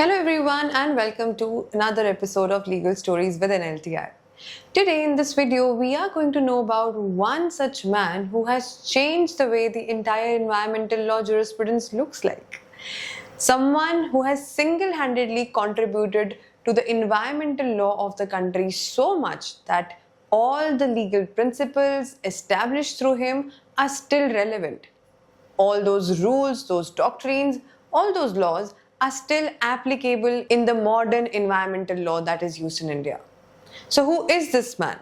Hello everyone and welcome to another episode of Legal Stories with NLTI. Today in this video we are going to know about one such man who has changed the way the entire environmental law jurisprudence looks like. Someone who has single-handedly contributed to the environmental law of the country so much that all the legal principles established through him are still relevant. All those rules, those doctrines, all those laws are still applicable in the modern environmental law that is used in India. So who is this man?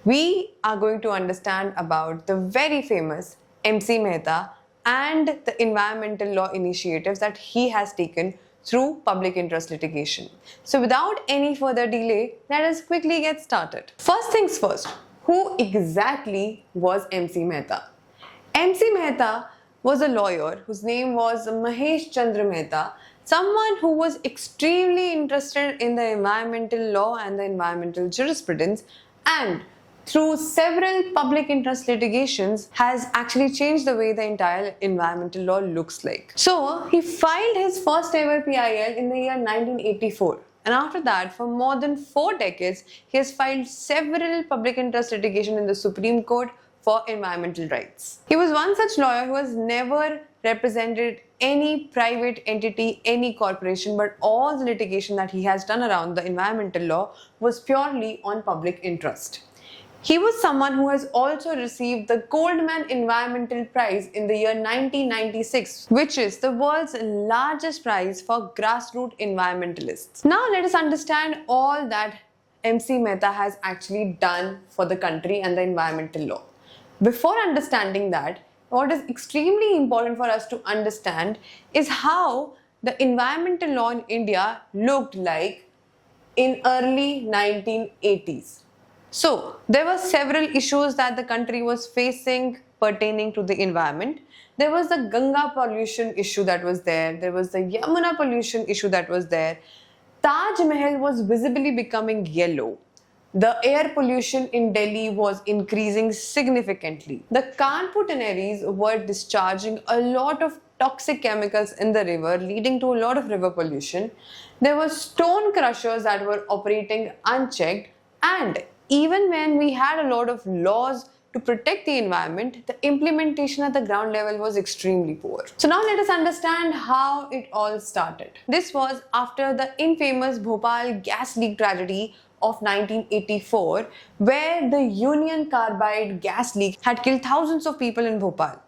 We are going to understand about the very famous MC Mehta and the environmental law initiatives that he has taken through public interest litigation. So without any further delay, let us quickly get started. First things first, who exactly was MC Mehta? MC Mehta was a lawyer whose name was Mahesh Chandra Mehta, someone who was extremely interested in the environmental law and the environmental jurisprudence, and through several public interest litigations has actually changed the way the entire environmental law looks like. So he filed his first ever PIL in the year 1984. And after that, for more than 4 decades, he has filed several public interest litigation in the Supreme Court for environmental rights. He was one such lawyer who has never represented any private entity, any corporation, but all the litigation that he has done around the environmental law was purely on public interest. He was someone who has also received the Goldman Environmental Prize in the year 1996, which is the world's largest prize for grassroots environmentalists. Now let us understand all that MC Mehta has actually done for the country and the environmental law. Before understanding that, what is extremely important for us to understand is how the environmental law in India looked like in early 1980s. So, there were several issues that the country was facing pertaining to the environment. There was the Ganga pollution issue that was there. There was the Yamuna pollution issue that was there. Taj Mahal was visibly becoming yellow. The air pollution in Delhi was increasing significantly. The Kanpur tanneries were discharging a lot of toxic chemicals in the river, leading to a lot of river pollution. There were stone crushers that were operating unchecked, and even when we had a lot of laws to protect the environment, the implementation at the ground level was extremely poor. So now let us understand how it all started. This was after the infamous Bhopal gas leak tragedy of 1984, where the Union Carbide gas leak had killed thousands of people in Bhopal.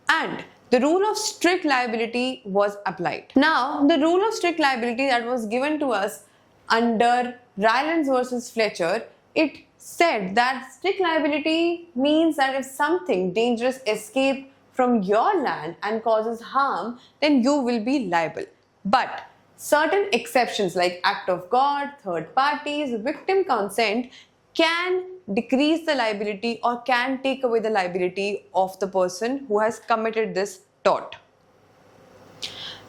And the rule of strict liability was applied. Now, the rule of strict liability that was given to us under Rylands versus Fletcher, it said that strict liability means that if something dangerous escapes from your land and causes harm, then you will be liable. But certain exceptions like act of God, third parties, victim consent can decrease the liability or can take away the liability of the person who has committed this tort.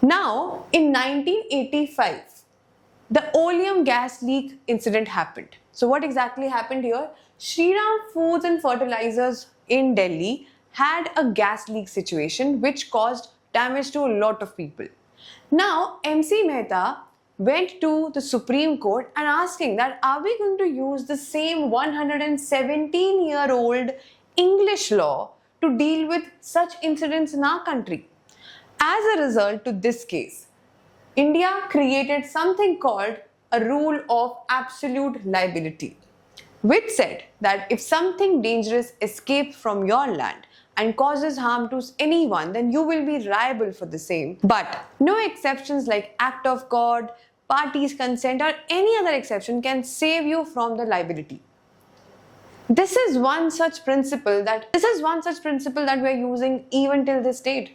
Now, in 1985, the oleum gas leak incident happened. So what exactly happened here? Shriram Foods and Fertilizers in Delhi had a gas leak situation which caused damage to a lot of people. Now, MC Mehta went to the Supreme Court and asking that are we going to use the same 117-year-old English law to deal with such incidents in our country? As a result to this case, India created something called a rule of absolute liability, which said that if something dangerous escapes from your land and causes harm to anyone, then you will be liable for the same. But no exceptions like act of God, parties consent or any other exception can save you from the liability. This is one such principle that we are using even till this date.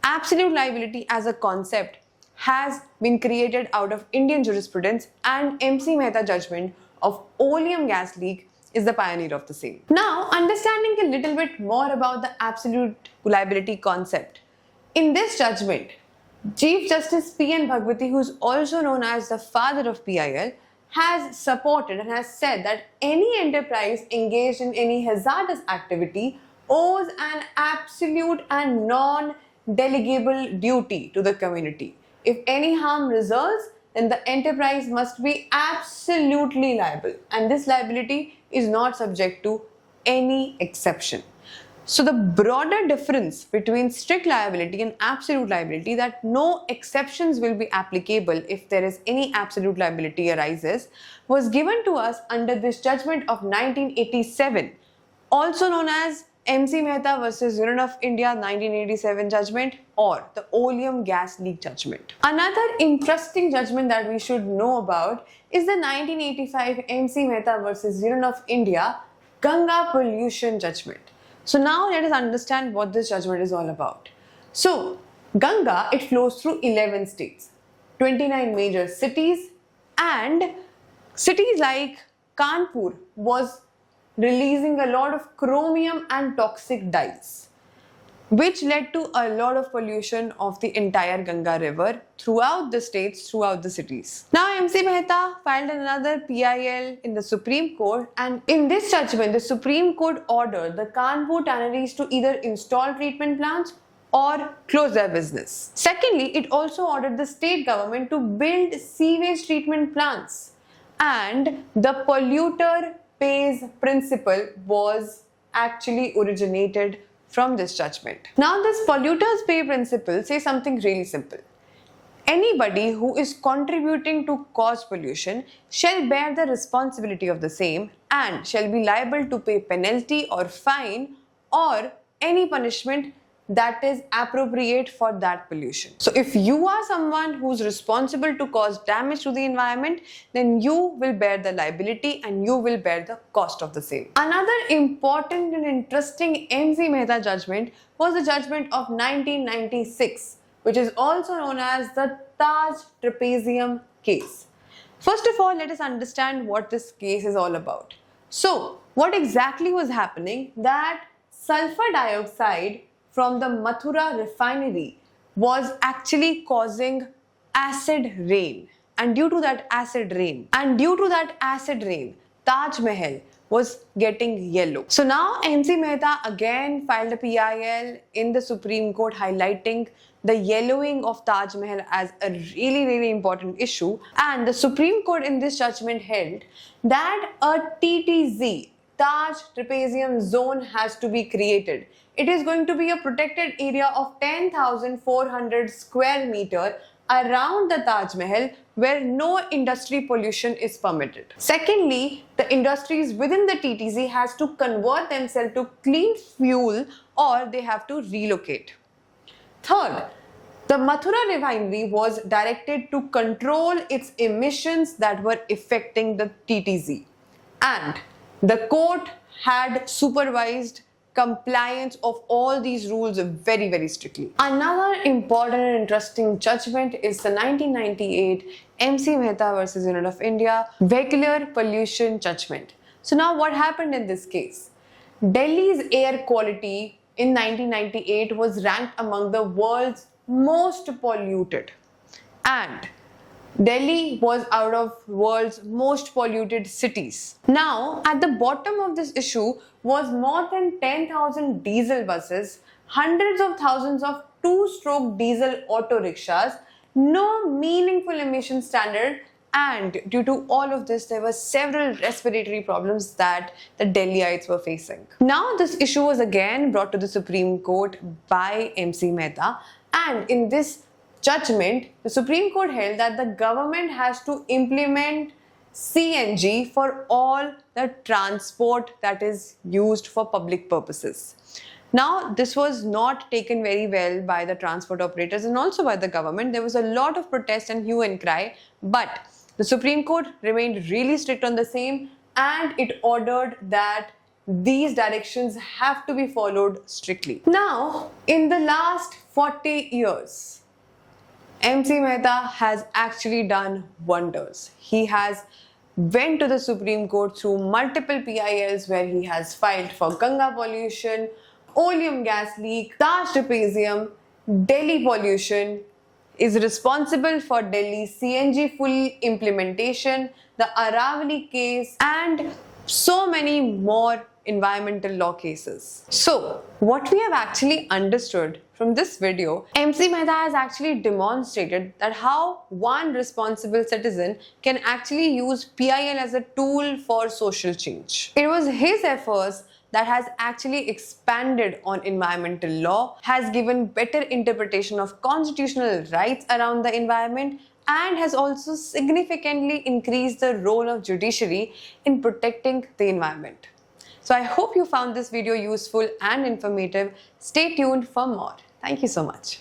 Absolute liability as a concept has been created out of Indian jurisprudence, and MC Mehta judgment of oleum gas leak is the pioneer of the same. Now, understanding a little bit more about the absolute liability concept. In this judgment, Chief Justice P.N. Bhagwati, who is also known as the father of PIL, has supported and has said that any enterprise engaged in any hazardous activity owes an absolute and non-delegable duty to the community. If any harm results, then the enterprise must be absolutely liable, and this liability is not subject to any exception. So the broader difference between strict liability and absolute liability, that no exceptions will be applicable if there is any absolute liability arises, was given to us under this judgment of 1987, also known as MC Mehta versus Union of India 1987 judgment, or the Oleum gas leak judgment. Another interesting judgment that we should know about is the 1985 MC Mehta versus Union of India Ganga pollution judgment. So now let us understand what this judgment is all about. So Ganga, it flows through 11 states, 29 major cities, and cities like Kanpur was releasing a lot of chromium and toxic dyes, which led to a lot of pollution of the entire Ganga river throughout the states, throughout the cities. Now MC Mehta filed another PIL in the Supreme Court, and in this judgment the Supreme Court ordered the Kanpur tanneries to either install treatment plants or close their business. Secondly, it also ordered the state government to build sewage treatment plants, and the polluter pays principle was actually originated from this judgment. Now this polluters pay principle says something really simple. Anybody who is contributing to cause pollution shall bear the responsibility of the same and shall be liable to pay penalty or fine or any punishment that is appropriate for that pollution. So if you are someone who's responsible to cause damage to the environment, then you will bear the liability and you will bear the cost of the same. Another important and interesting MC Mehta judgment was the judgment of 1996, which is also known as the Taj Trapezium case. First of all, let us understand what this case is all about. So what exactly was happening, that sulfur dioxide from the Mathura refinery was actually causing acid rain, and due to that acid rain, Taj Mahal was getting yellow. So now MC Mehta again filed a PIL in the Supreme Court highlighting the yellowing of Taj Mahal as a really important issue, and the Supreme Court in this judgment held that a TTZ, Taj Trapezium Zone, has to be created. It is going to be a protected area of 10,400 square meter around the Taj Mahal where no industry pollution is permitted. Secondly, the industries within the TTZ has to convert themselves to clean fuel or they have to relocate. Third, the Mathura refinery was directed to control its emissions that were affecting the TTZ, and the court had supervised compliance of all these rules very strictly. Another important and interesting judgment is the 1998 MC Mehta versus Union of India vehicular pollution judgment. So now what happened in this case? Delhi's air quality in 1998 was ranked among the world's most polluted, and Delhi was out of world's most polluted cities. Now, at the bottom of this issue was more than 10,000 diesel buses, hundreds of thousands of two-stroke diesel auto rickshaws, no meaningful emission standard, and due to all of this, there were several respiratory problems that the Delhiites were facing. Now, this issue was again brought to the Supreme Court by MC Mehta, and in this judgment, the Supreme Court held that the government has to implement CNG for all the transport that is used for public purposes. Now, this was not taken very well by the transport operators and also by the government. There was a lot of protest and hue and cry, but the Supreme Court remained really strict on the same, and it ordered that these directions have to be followed strictly. Now, in the last 40 years, MC Mehta has actually done wonders. He has went to the Supreme Court through multiple PILs where he has filed for Ganga pollution, Oleum gas leak, Taj Trapezium, Delhi pollution, is responsible for Delhi CNG full implementation, the Aravali case, and so many more environmental law cases. So, what we have actually understood from this video, MC Mehta has actually demonstrated that how one responsible citizen can actually use PIL as a tool for social change. It was his efforts that has actually expanded on environmental law, has given better interpretation of constitutional rights around the environment, and has also significantly increased the role of judiciary in protecting the environment. So I hope you found this video useful and informative. Stay tuned for more. Thank you so much.